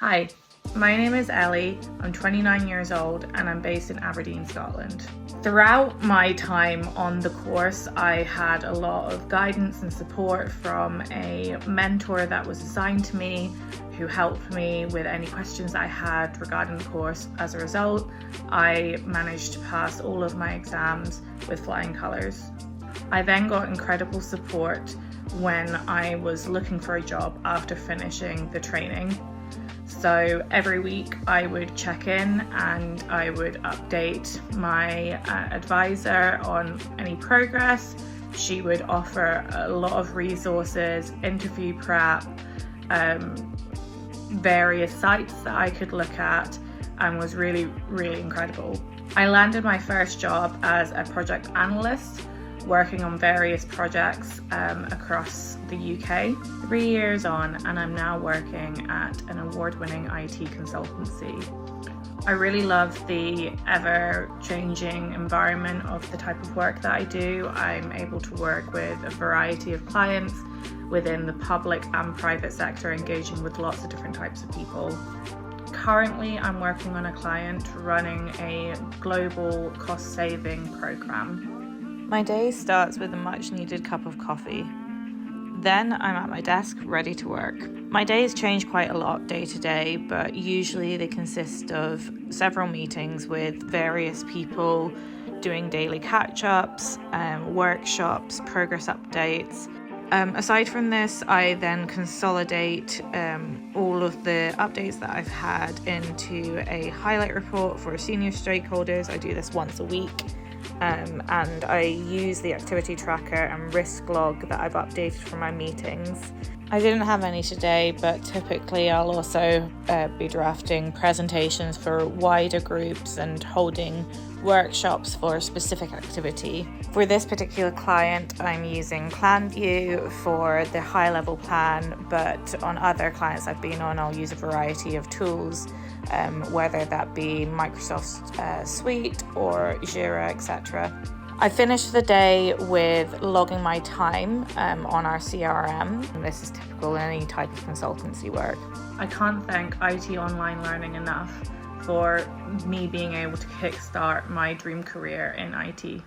Hi, my name is Ellie, I'm 29 years old and I'm based in Aberdeen, Scotland. Throughout my time on the course, I had a lot of guidance and support from a mentor that was assigned to me who helped me with any questions I had regarding the course. As a result, I managed to pass all of my exams with flying colours. I then got incredible support when I was looking for a job after finishing the training. So every week I would check in and I would update my advisor on any progress. She would offer a lot of resources, interview prep, various sites that I could look at, and was really, really incredible. I landed my first job as a project analyst, working on various projects across the UK. 3 years on, and I'm now working at an award-winning IT consultancy. I really love the ever-changing environment of the type of work that I do. I'm able to work with a variety of clients within the public and private sector, engaging with lots of different types of people. Currently, I'm working on a client running a global cost-saving program. My day starts with a much needed cup of coffee. Then I'm at my desk ready to work. My days change quite a lot day to day, but usually they consist of several meetings with various people, doing daily catch-ups, workshops, progress updates. Aside from this, I then consolidate all of the updates that I've had into a highlight report for senior stakeholders. I do this once a week. And I use the activity tracker and risk log that I've updated for my meetings. I didn't have any today, but typically I'll also be drafting presentations for wider groups and holding workshops for a specific activity. For this particular client, I'm using PlanView for the high-level plan, but on other clients I've been on, I'll use a variety of tools, whether that be Microsoft Suite or Jira, etc. I finish the day with logging my time on our CRM. This is typical in any type of consultancy work. I can't thank IT Online Learning enough for me being able to kickstart my dream career in IT.